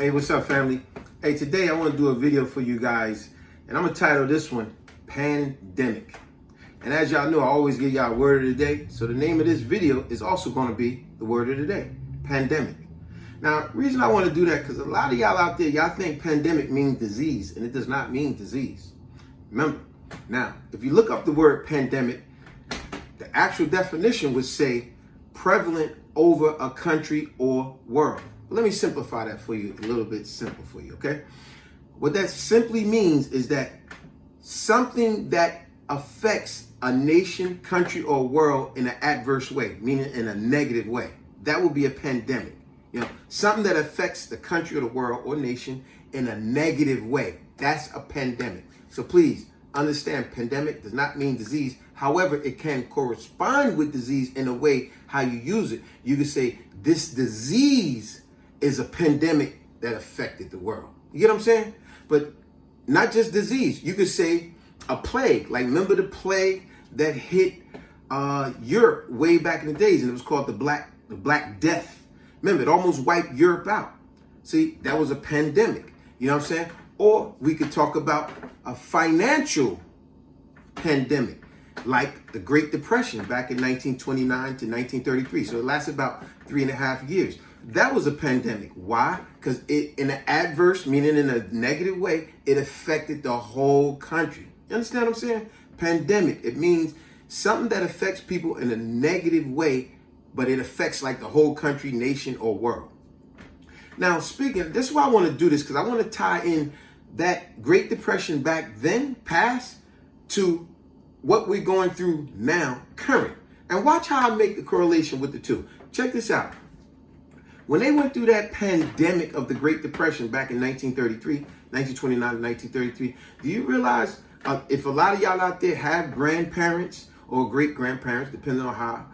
Hey, what's up, family? Hey, today I want to do a video for you guys, and I'm going to title this one, Pandemic. And as y'all know, I always give y'all a word of the day. So the name of this video is also going to be the word of the day, pandemic. Now, the reason I want to do that, because a lot of y'all out there, y'all think pandemic means disease, and it does not mean disease. Remember, now, if you look up the word pandemic, the actual definition would say prevalent over a country or world. Let me simplify that for you, a little bit simple for you, okay? What that simply means is that something that affects a nation, country, or world in an adverse way, meaning in a negative way. That would be a pandemic. You know, something that affects the country or the world or nation in a negative way. That's a pandemic. So please understand, pandemic does not mean disease. However, it can correspond with disease in a way how you use it. You can say this disease is a pandemic that affected the world. You get what I'm saying? But not just disease. You could say a plague. Like, remember the plague that hit Europe way back in the days, and it was called the Black Death. Remember, it almost wiped Europe out. See, that was a pandemic. You know what I'm saying? Or we could talk about a financial pandemic, like the Great Depression back in 1929 to 1933. So it lasted about 3.5 years. That was a pandemic. Why? Because it, in an adverse, meaning in a negative way, it affected the whole country. You understand what I'm saying? Pandemic, it means something that affects people in a negative way, but it affects like the whole country, nation, or world. Now, speaking, this is why I want to do this, because I want to tie in that Great Depression back then, past, to what we're going through now, current. And watch how I make the correlation with the two. Check this out. When they went through that pandemic of the Great Depression back in 1929 to 1933, do you realize if a lot of y'all out there have grandparents or great-grandparents, depending on how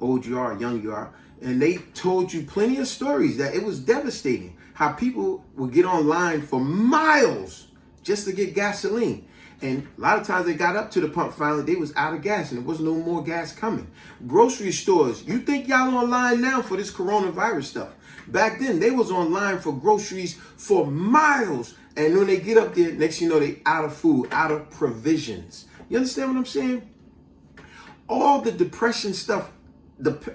old you are or young you are, and they told you plenty of stories that it was devastating, how people would get online for miles just to get gasoline. And a lot of times they got up to the pump finally, they was out of gas and there was no more gas coming. Grocery stores, you think y'all online now for this coronavirus stuff. Back then, they was online for groceries for miles. And when they get up there, next thing you know, they out of food, out of provisions. You understand what I'm saying? All the depression stuff,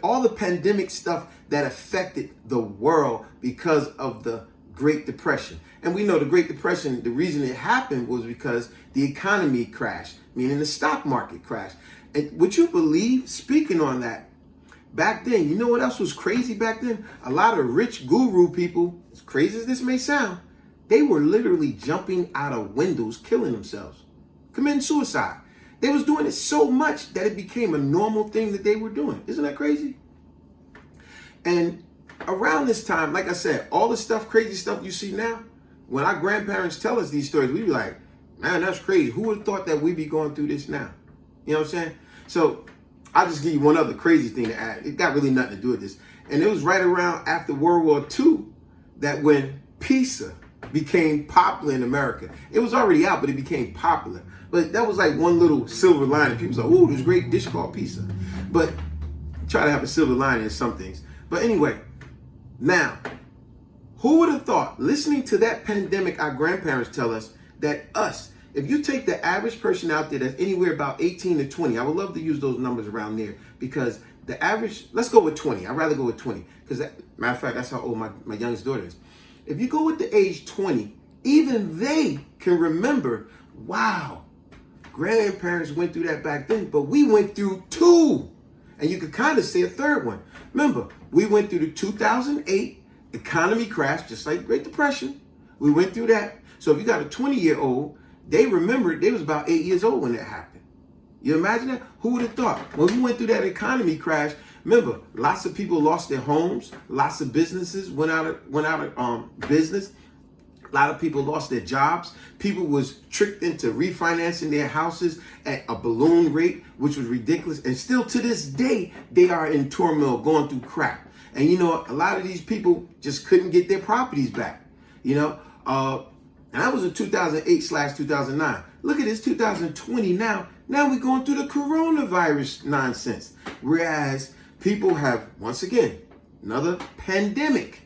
all the pandemic stuff that affected the world because of the Great Depression. And we know the Great Depression, the reason it happened was because the economy crashed, meaning the stock market crashed. And would you believe, speaking on that, back then, you know what else was crazy back then? A lot of rich guru people, as crazy as this may sound, they were literally jumping out of windows, killing themselves, committing suicide. They was doing it so much that it became a normal thing that they were doing. Isn't that crazy? And around this time, like I said, all the stuff, crazy stuff you see now, when our grandparents tell us these stories, we be like, man, that's crazy. Who would have thought that we'd be going through this now? You know what I'm saying? So I'll just give you one other crazy thing to add. It got really nothing to do with this. And it was right around after World War II that when pizza became popular in America. It was already out, but it became popular. But that was like one little silver lining. People say, oh, there's a great dish called pizza. But try to have a silver lining in some things. But anyway, now, who would have thought, listening to that pandemic, our grandparents tell us that if you take the average person out there that's anywhere about 18 to 20, I would love to use those numbers around there, because the average, let's go with 20. I'd rather go with 20, because matter of fact, that's how old my youngest daughter is. If you go with the age 20, even they can remember, wow, grandparents went through that back then, but we went through two. And you could kind of say a third one. Remember, we went through the 2008 economy crash, just like the Great Depression. We went through that. So if you got a 20-year-old, they remembered they was about 8 years old when that happened. You imagine that? Who would have thought? When we went through that economy crash, remember, lots of people lost their homes. Lots of businesses went out of business. A lot of people lost their jobs. People was tricked into refinancing their houses at a balloon rate, which was ridiculous. And still to this day, they are in turmoil, going through crap. And you know, a lot of these people just couldn't get their properties back. You know, and that was in 2008/2009. Look at this, 2020 now. Now we're going through the coronavirus nonsense. Whereas people have, once again, another pandemic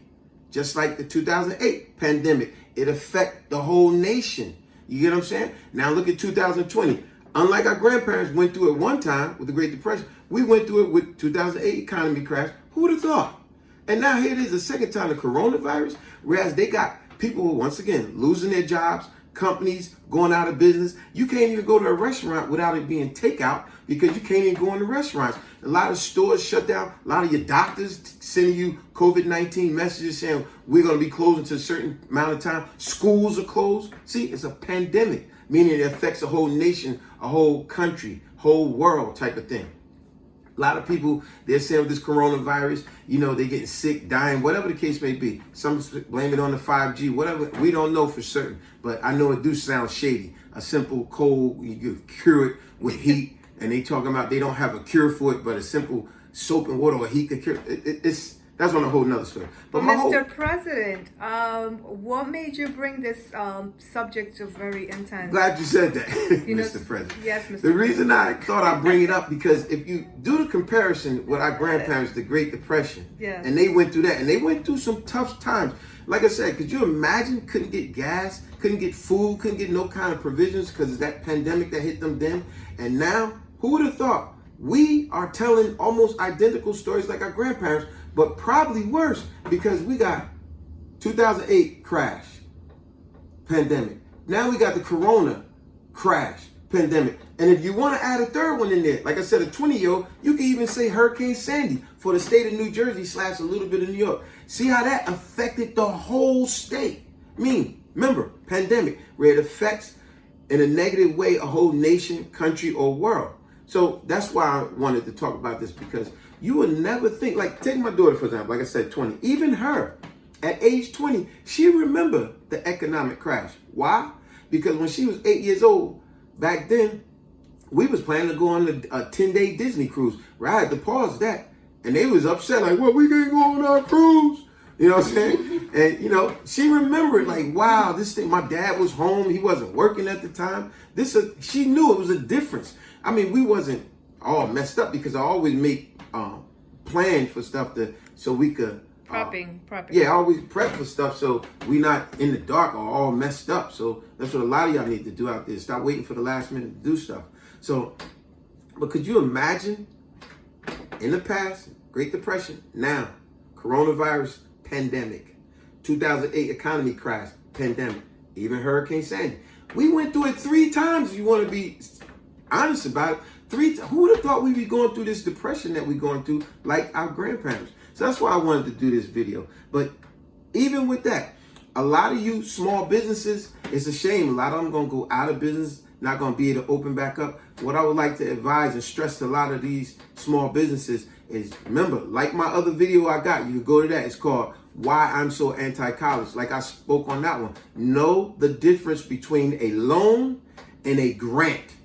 just like the 2008 pandemic. It affected the whole nation. You get what I'm saying? Now look at 2020. Unlike our grandparents went through it one time with the Great Depression, we went through it with 2008 economy crash. Who would have thought? And now here it is, the second time, the coronavirus, whereas they got people, once again, losing their jobs, companies going out of business. You can't even go to a restaurant without it being takeout because you can't even go in the restaurants. A lot of stores shut down. A lot of your doctors sending you COVID-19 messages saying we're going to be closing to a certain amount of time. Schools are closed. See, it's a pandemic, meaning it affects a whole nation, a whole country, whole world type of thing. A lot of people, they're saying with this coronavirus, they're getting sick, dying, whatever the case may be. Some blame it on the 5G, whatever. We don't know for certain, but I know it do sound shady. A simple cold, you can cure it with heat, and they talking about they don't have a cure for it, but a simple soap and water or heat can cure it. That's on a whole nother story. But Mr. President, what made you bring this subject to very intense? Glad you said that, Mr. President. Yes, Mr. The reason I thought I'd bring it up because if you do the comparison with our grandparents, the Great Depression, yes, and they went through that, and they went through some tough times. Like I said, could you imagine? Couldn't get gas, couldn't get food, couldn't get no kind of provisions because of that pandemic that hit them then. And now, who would have thought? We are telling almost identical stories like our grandparents, but probably worse because we got 2008 crash, pandemic. Now we got the corona crash, pandemic. And if you want to add a third one in there, like I said, a 20-year-old, you can even say Hurricane Sandy for the state of New Jersey / a little bit of New York. See how that affected the whole state. Remember, pandemic, where it affects in a negative way a whole nation, country, or world. So that's why I wanted to talk about this because you would never think, like take my daughter, for example, like I said, 20. Even her, at age 20, she remembered the economic crash. Why? Because when she was 8 years old, back then, we was planning to go on a 10-day Disney cruise where I had to pause that. And they was upset, like, well, we can't go on our cruise. You know what I'm saying? And, she remembered, like, wow, this thing, my dad was home. He wasn't working at the time. She knew it was a difference. We wasn't all messed up because I always make plan for stuff so we could prepping. Yeah, I always prep for stuff so we not in the dark or all messed up. So that's what a lot of y'all need to do out there. Stop waiting for the last minute to do stuff. So, but could you imagine in the past, Great Depression, now coronavirus, pandemic, 2008 economy crash, pandemic, even Hurricane Sandy. We went through it 3 times. If you want to be honest about it. Who would have thought we'd be going through this depression that we're going through like our grandparents? So that's why I wanted to do this video. But even with that, a lot of you small businesses, it's a shame. A lot of them going to go out of business, not going to be able to open back up. What I would like to advise and stress to a lot of these small businesses is, remember, like my other video I got, you can go to that. It's called Why I'm So Anti-College. Like I spoke on that one. Know the difference between a loan and a grant.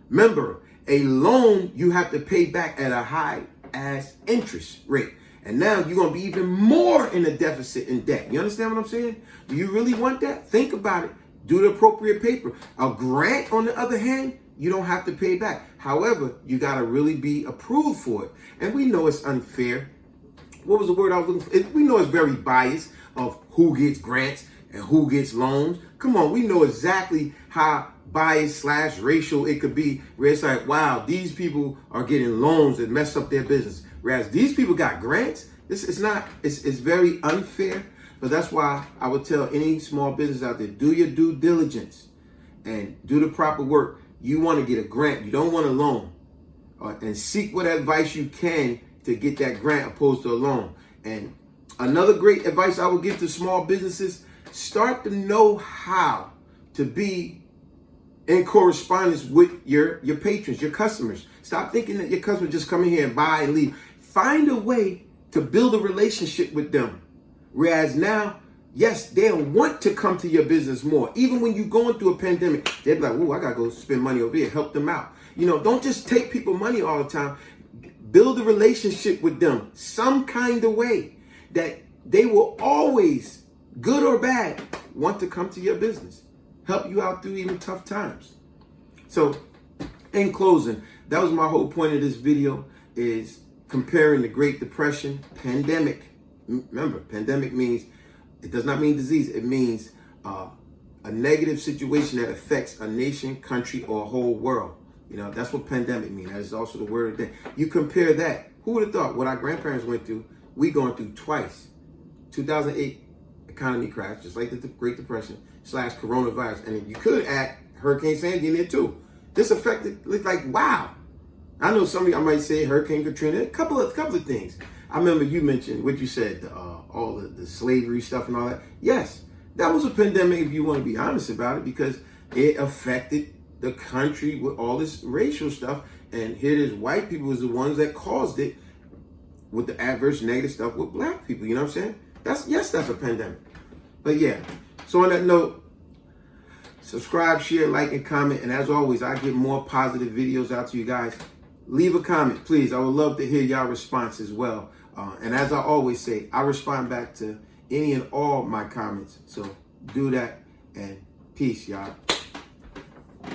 Remember, a loan you have to pay back at a high ass interest rate. And now you're going to be even more in a deficit in debt. You understand what I'm saying? Do you really want that? Think about it. Do the appropriate paper. A grant, on the other hand, you don't have to pay back. However, you got to really be approved for it. And we know it's unfair. What was the word I was looking for? We know it's very biased of who gets grants and who gets loans. Come on, we know exactly how biased / racial it could be, where it's like, wow, these people are getting loans that mess up their business. Whereas these people got grants. It's very unfair. But that's why I would tell any small business out there, do your due diligence and do the proper work. You want to get a grant. You don't want a loan. And seek what advice you can to get that grant opposed to a loan. And another great advice I would give to small businesses, start to know how to be in correspondence with your patrons, your customers. Stop thinking that your customers just come in here and buy and leave. Find a way to build a relationship with them. Whereas now, yes, they'll want to come to your business more. Even when you're going through a pandemic, they'll be like, oh, I got to go spend money over here, help them out. Don't just take people money all the time. Build a relationship with them some kind of way that they will always, good or bad, want to come to your business. Help you out through even tough times. So, in closing, that was my whole point of this video, is comparing the Great Depression, pandemic. Remember, pandemic means It does not mean disease. It means a negative situation that affects a nation, country, or a whole world. You know, that's what pandemic means. That is also the word of the day. You compare that. Who would have thought what our grandparents went through, we going through twice. 2008 economy crash, just like the Great Depression / coronavirus. And you could add Hurricane Sandy in there too. This affected, looked like, wow. I know some of you, I might say Hurricane Katrina, a couple of things. I remember you mentioned what you said, all the slavery stuff and all that. Yes, that was a pandemic if you want to be honest about it, because it affected the country with all this racial stuff. And here it is, white people was the ones that caused it with the adverse negative stuff with black people. You know what I'm saying? That's a pandemic. But yeah, so on that note, subscribe, share, like, and comment. And as always, I get more positive videos out to you guys. Leave a comment, please. I would love to hear y'all response as well. And as I always say, I respond back to any and all my comments. So do that, and peace, y'all.